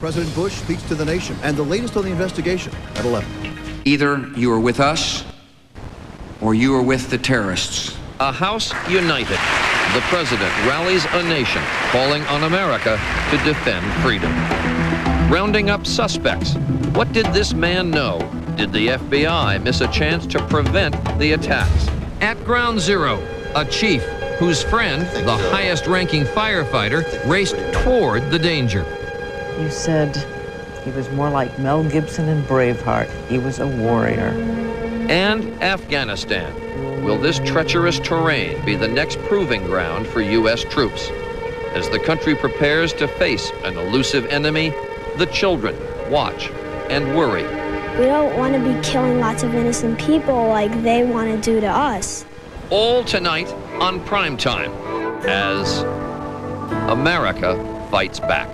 President Bush speaks to the nation and the latest on the investigation at 11. Either you are with us or you are with the terrorists. A House united. The president rallies a nation calling on America to defend freedom. Rounding up suspects. What did this man know? Did the FBI miss a chance to prevent the attacks? At Ground Zero, a chief whose friend, the highest-ranking firefighter, raced toward the danger. You said he was more like Mel Gibson in Braveheart. He was a warrior. And Afghanistan. Will this treacherous terrain be the next proving ground for U.S. troops? As the country prepares to face an elusive enemy, the children watch and worry. We don't want to be killing lots of innocent people like they want to do to us. All tonight on Primetime as America fights back.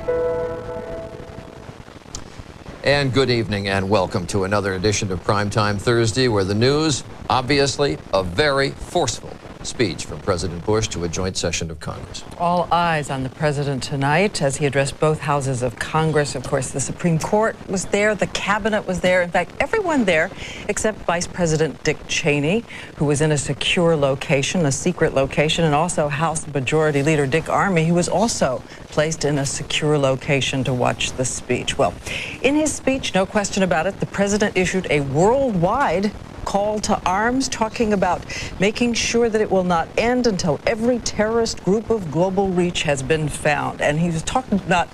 And good evening and welcome to another edition of Primetime Thursday, where the news, obviously, a very forceful speech from President Bush to a joint session of Congress. All eyes on the president tonight as he addressed both houses of Congress. Of course, the Supreme Court was there, the cabinet was there. In fact, everyone there except Vice President Dick Cheney, who was in a secure location, a secret location, and also House Majority Leader Dick Armey, who was also placed in a secure location to watch the speech. Well, in his speech, no question about it, the president issued a worldwide call to arms, talking about making sure that it will not end until every terrorist group of global reach has been found. And he was talking about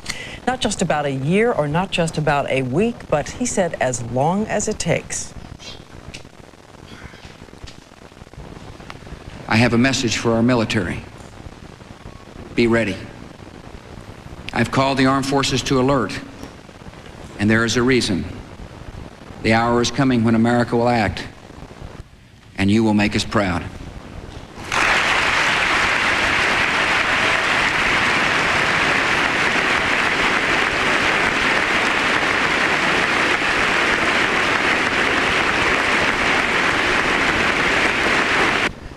not just about a year or not just about a week, but he said as long as it takes. I have a message for our military. Be ready. I've called the armed forces to alert, and there is a reason. The hour is coming when America will act, and you will make us proud.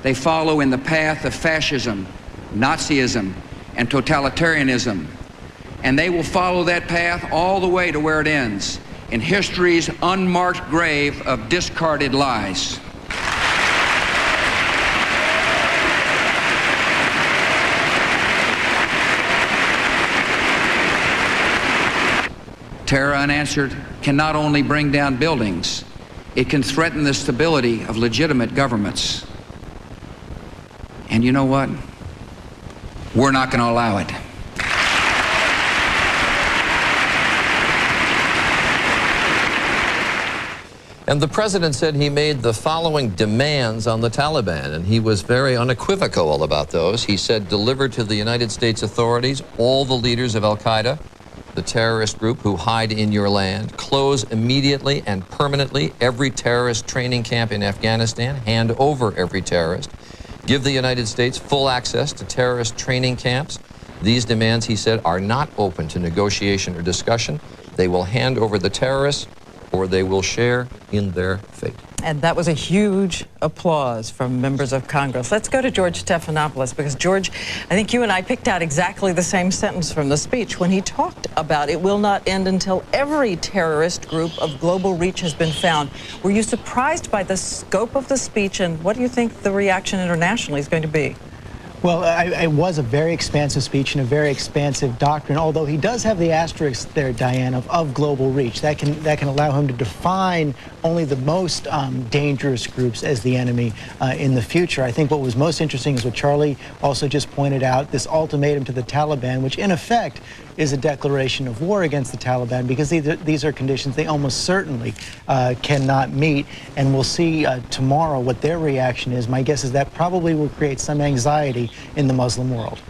They follow in the path of fascism, Nazism, and totalitarianism, and they will follow that path all the way to where it ends, in history's unmarked grave of discarded lies. Terror unanswered can not only bring down buildings, it can threaten the stability of legitimate governments. And you know what? We're not going to allow it. And the president said he made the following demands on the Taliban, and he was very unequivocal about those. He said, deliver to the United States authorities all the leaders of al-Qaeda, the terrorist group who hide in your land, close immediately and permanently every terrorist training camp in Afghanistan, hand over every terrorist, give the United States full access to terrorist training camps. These demands, he said, are not open to negotiation or discussion. They will hand over the terrorists, or they will share in their fate. And that was a huge applause from members of Congress. Let's go to George Stephanopoulos, because George, I think you and I picked out exactly the same sentence from the speech when he talked about it will not end until every terrorist group of global reach has been found. Were you surprised by the scope of the speech, and what do you think the reaction internationally is going to be? Well, it was a very expansive speech and a very expansive doctrine, although he does have the asterisk there, Diane, of global reach. That can allow him to define only the most dangerous groups as the enemy in the future. I think what was most interesting is what Charlie also just pointed out, this ultimatum to the Taliban, which in effect is a declaration of war against the Taliban, because these are conditions they almost certainly cannot meet. And we'll see tomorrow what their reaction is. My guess is that probably will create some anxiety in the Muslim world.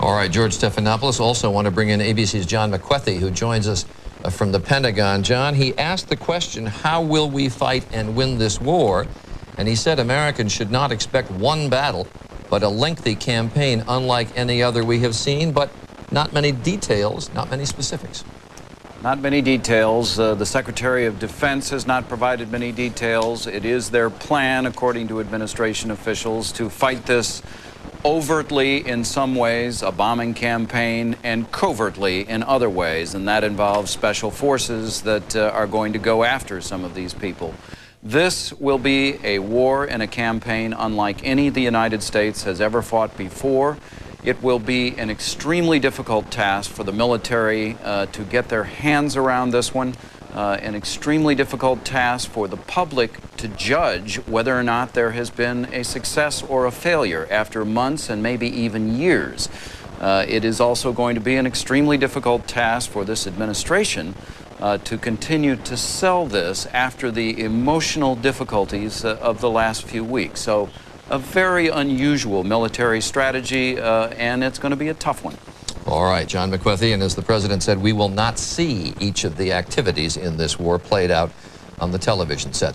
All right, George Stephanopoulos. Also want to bring in ABC's John McWethy, who joins us from the Pentagon. John, he asked the question, how will we fight and win this war? And he said Americans should not expect one battle, but a lengthy campaign unlike any other we have seen, but not many details, not many specifics. Not many details. The Secretary of Defense has not provided many details. It is their plan, according to administration officials, to fight this overtly in some ways, a bombing campaign, and covertly in other ways, and that involves special forces that are going to go after some of these people. This will be a war and a campaign unlike any the United States has ever fought before. It will be an extremely difficult task for the military to get their hands around this one, an extremely difficult task for the public to judge whether or not there has been a success or a failure after months and maybe even years. It is also going to be an extremely difficult task for this administration to continue to sell this after the emotional difficulties of the last few weeks. So a very unusual military strategy, and it's going to be a tough one. All right, John McWethy, and as the president said, we will not see each of the activities in this war played out on the television sets.